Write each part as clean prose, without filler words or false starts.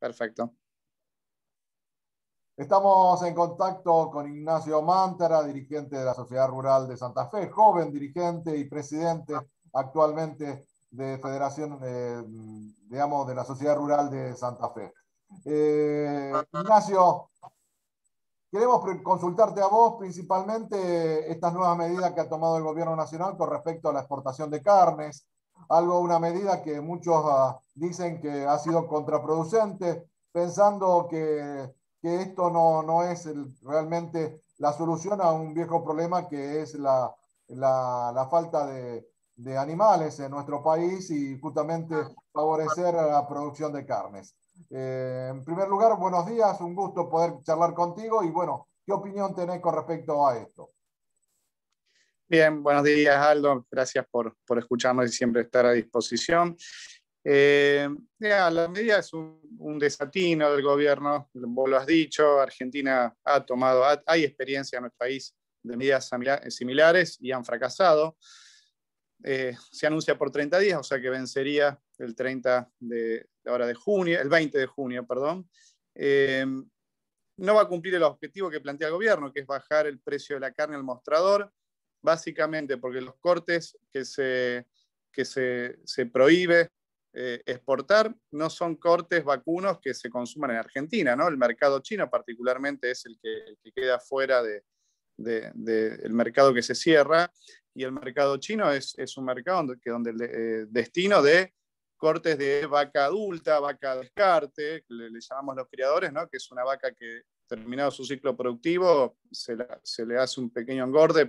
Perfecto. Estamos en contacto con Ignacio Mántara, dirigente de la Sociedad Rural de Santa Fe, joven dirigente y presidente actualmente de Federación, digamos, de la Sociedad Rural de Santa Fe. Ignacio, queremos consultarte a vos principalmente estas nuevas medidas que ha tomado el gobierno nacional con respecto a la exportación de carnes, una medida que muchos dicen que ha sido contraproducente, pensando que esto no es realmente la solución a un viejo problema que es la falta de animales en nuestro país y justamente favorecer la producción de carnes. En primer lugar, buenos días, un gusto poder charlar contigo y bueno, ¿qué opinión tenés con respecto a esto? Bien, buenos días Aldo, gracias por escucharnos y siempre estar a disposición. La medida es un desatino del gobierno, vos lo has dicho, Argentina hay experiencia en el país de medidas similares y han fracasado. Se anuncia por 30 días, o sea que vencería el 20 de junio, perdón. No va a cumplir el objetivo que plantea el gobierno, que es bajar el precio de la carne al mostrador, básicamente porque los cortes que se prohíbe exportar no son cortes vacunos que se consuman en Argentina, ¿no? El mercado chino particularmente es el que queda fuera del mercado que se cierra, y el mercado chino es un mercado donde el destino de cortes de vaca adulta, vaca descarte, que le llamamos los criadores, ¿no? Que es una vaca que terminado su ciclo productivo se le hace un pequeño engorde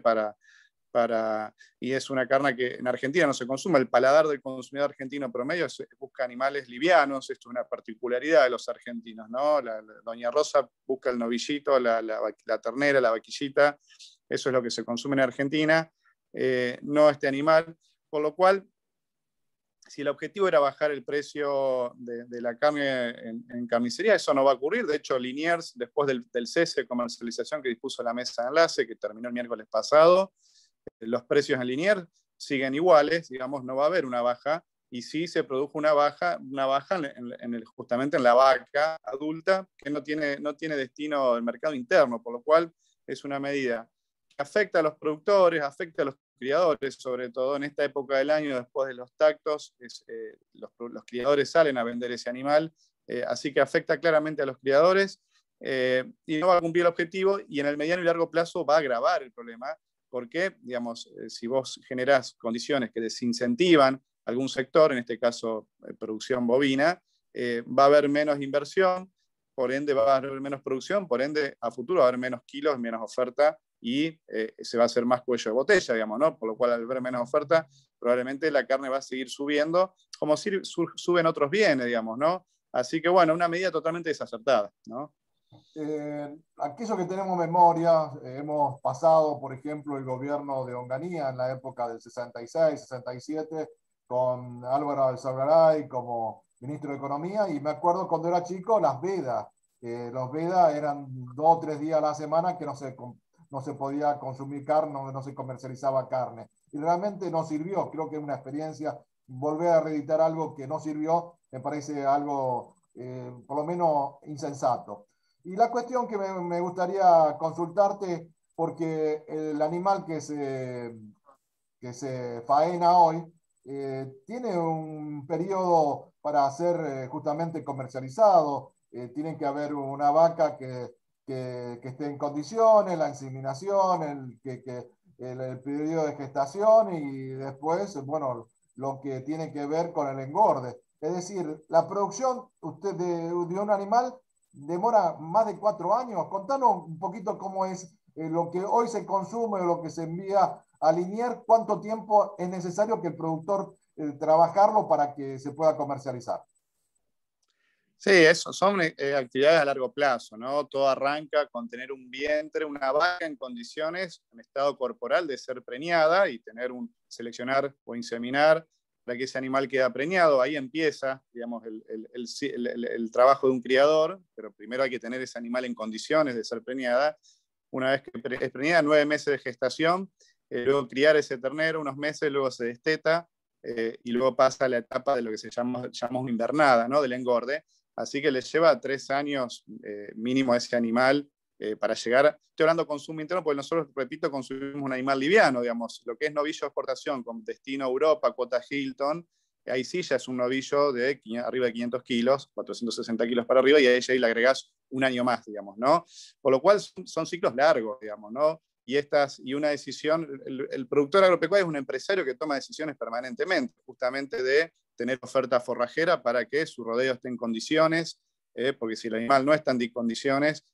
y es una carne que en Argentina no se consume. El paladar del consumidor argentino promedio busca animales livianos. Esto es una particularidad de los argentinos, ¿no? Doña Rosa busca el novillito, la ternera, la vaquillita. Eso es lo que se consume en Argentina, no este animal. Por lo cual, si el objetivo era bajar el precio de la carne en carnicería, eso no va a ocurrir. De hecho, Liniers, después del cese de comercialización que dispuso la mesa de enlace, que terminó el miércoles pasado, los precios en Liniers siguen iguales, digamos, no va a haber una baja, y sí se produjo una baja justamente en la vaca adulta, que no tiene destino al mercado interno, por lo cual es una medida que afecta a los productores, afecta a los criadores, sobre todo en esta época del año, después de los tactos, los criadores salen a vender ese animal, así que afecta claramente a los criadores, y no va a cumplir el objetivo, y en el mediano y largo plazo va a agravar el problema, porque, digamos, si vos generás condiciones que desincentivan algún sector, en este caso producción bovina, va a haber menos inversión, por ende va a haber menos producción, por ende a futuro va a haber menos kilos, menos oferta, y se va a hacer más cuello de botella, digamos, ¿no? Por lo cual, al haber menos oferta, probablemente la carne va a seguir subiendo, como suben otros bienes, digamos, ¿no? Así que, bueno, una medida totalmente desacertada, ¿no? Aquello que tenemos memoria, hemos pasado, por ejemplo, el gobierno de Onganía en la época del 66, 67, con Álvaro Alzagaray como ministro de Economía, y me acuerdo cuando era chico, las vedas. Los vedas eran 2 o 3 días a la semana que no se podía consumir carne, no se comercializaba carne. Y realmente no sirvió. Creo que es una experiencia. Volver a reeditar algo que no sirvió me parece algo, por lo menos, insensato. Y la cuestión que me gustaría consultarte, porque el animal que se faena hoy tiene un periodo para ser justamente comercializado. Tiene que haber una vaca que esté en condiciones, la inseminación, el periodo de gestación y después, bueno, lo que tiene que ver con el engorde. Es decir, la producción de un animal demora más de 4 años. Contanos un poquito cómo es lo que hoy se consume, lo que se envía a Liniers, cuánto tiempo es necesario que el productor trabajarlo para que se pueda comercializar. Sí, eso son actividades a largo plazo, ¿no? Todo arranca con tener un vientre, una vaca en condiciones, en estado corporal de ser preñada y seleccionar o inseminar para que ese animal quede preñado. Ahí empieza, digamos, el trabajo de un criador, pero primero hay que tener ese animal en condiciones de ser preñada. Una vez que es preñada, 9 meses de gestación, luego criar ese ternero unos meses, luego se desteta, y luego pasa a la etapa de lo que se llama una invernada, ¿no? Del engorde, así que les lleva 3 años mínimo a ese animal para llegar. Estoy hablando de consumo interno porque nosotros, repito, consumimos un animal liviano, digamos, lo que es novillo de exportación con destino a Europa, cuota Hilton, ahí sí ya es un novillo de arriba de 500 kilos, 460 kilos para arriba, y a ella ahí le agregás un año más, digamos, ¿no? Por lo cual son ciclos largos, digamos, ¿no? Y una decisión, el productor agropecuario es un empresario que toma decisiones permanentemente, justamente de tener oferta forrajera para que su rodeo esté en condiciones, porque si el animal no está en condiciones,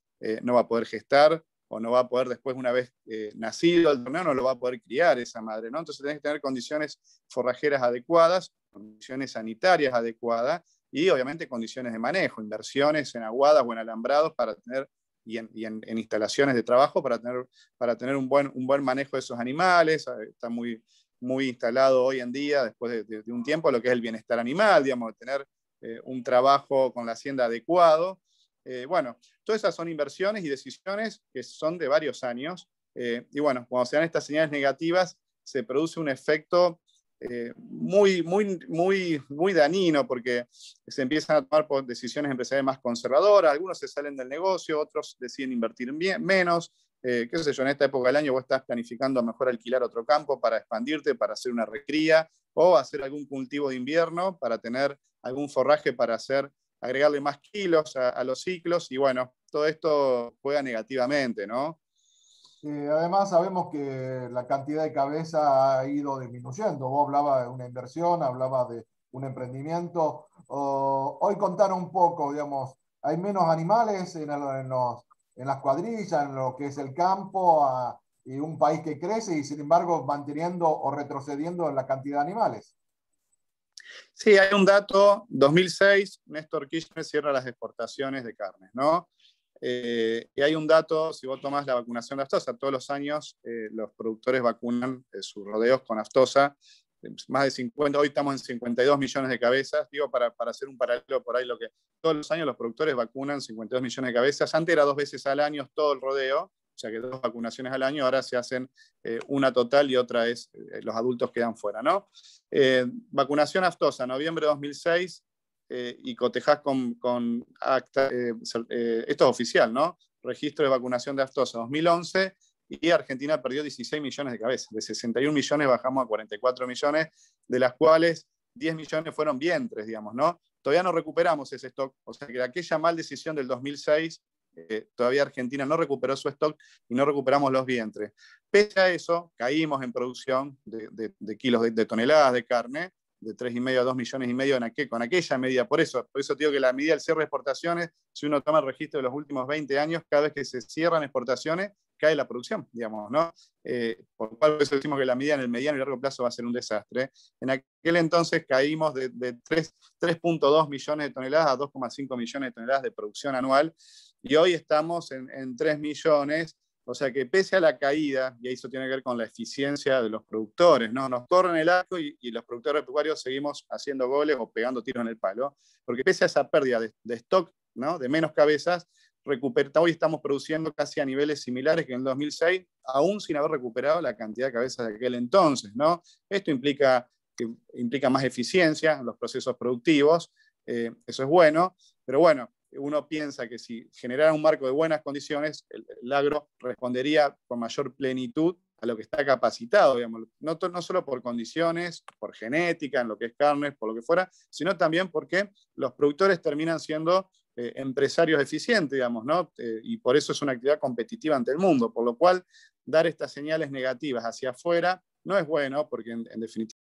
no va a poder gestar, o no va a poder después, una vez nacido el torneo, no lo va a poder criar esa madre, ¿no? Entonces tenés que tener condiciones forrajeras adecuadas, condiciones sanitarias adecuadas, y obviamente condiciones de manejo, inversiones en aguadas o en alambrados para tener, y en instalaciones de trabajo para tener un buen manejo de esos animales. Está muy instalado hoy en día, después de un tiempo, lo que es el bienestar animal, digamos, tener un trabajo con la hacienda adecuado. Bueno, todas esas son inversiones y decisiones que son de varios años. Y bueno, cuando se dan estas señales negativas, se produce un efecto muy dañino, porque se empiezan a tomar decisiones empresariales más conservadoras, algunos se salen del negocio, otros deciden invertir menos. Qué sé yo, en esta época del año vos estás planificando a mejor alquilar otro campo para expandirte, para hacer una recría, o hacer algún cultivo de invierno para tener algún forraje para agregarle más kilos a los ciclos, y bueno, todo esto juega negativamente, ¿no? Además, sabemos que la cantidad de cabeza ha ido disminuyendo. Vos hablabas de una inversión, hablabas de un emprendimiento. Hoy contaron un poco, digamos, hay menos animales en las cuadrillas, en lo que es el campo, y un país que crece y sin embargo manteniendo o retrocediendo en la cantidad de animales. Sí, hay un dato, 2006, Néstor Kirchner cierra las exportaciones de carnes, ¿no? Y hay un dato, si vos tomás la vacunación de aftosa, todos los años los productores vacunan sus rodeos con aftosa, más de 50, hoy estamos en 52 millones de cabezas, digo, para hacer un paralelo por ahí, todos los años los productores vacunan 52 millones de cabezas, antes era 2 veces al año todo el rodeo, o sea que 2 vacunaciones al año, ahora se hacen una total y otra es los adultos quedan fuera, ¿no? Vacunación aftosa, noviembre de 2006, y cotejás con acta, esto es oficial, ¿no? Registro de vacunación de aftosa 2011, y Argentina perdió 16 millones de cabezas. De 61 millones bajamos a 44 millones, de las cuales 10 millones fueron vientres, digamos, ¿no? Todavía no recuperamos ese stock, o sea que de aquella mal decisión del 2006, todavía Argentina no recuperó su stock y no recuperamos los vientres. Pese a eso, caímos en producción de kilos de toneladas de carne, de 3,5 a 2,5 millones con aquella medida. Por eso te digo que la medida del cierre de exportaciones, si uno toma el registro de los últimos 20 años, cada vez que se cierran exportaciones, cae la producción, digamos, ¿no? Por lo eso decimos que la medida en el mediano y largo plazo va a ser un desastre. En aquel entonces caímos de 3,2 millones de toneladas a 2,5 millones de toneladas de producción anual, y hoy estamos en 3 millones. O sea que pese a la caída, y eso tiene que ver con la eficiencia de los productores, ¿no? Nos corren el arco y los productores pecuarios seguimos haciendo goles o pegando tiros en el palo, porque pese a esa pérdida de stock, ¿no? De menos cabezas, hoy estamos produciendo casi a niveles similares que en el 2006, aún sin haber recuperado la cantidad de cabezas de aquel entonces, ¿no? Esto implica más eficiencia en los procesos productivos, eso es bueno, pero bueno, uno piensa que si generara un marco de buenas condiciones, el agro respondería con mayor plenitud a lo que está capacitado, digamos, no solo por condiciones, por genética, en lo que es carne, por lo que fuera, sino también porque los productores terminan siendo empresarios eficientes, digamos, ¿no? Y por eso es una actividad competitiva ante el mundo, por lo cual dar estas señales negativas hacia afuera no es bueno, porque en definitiva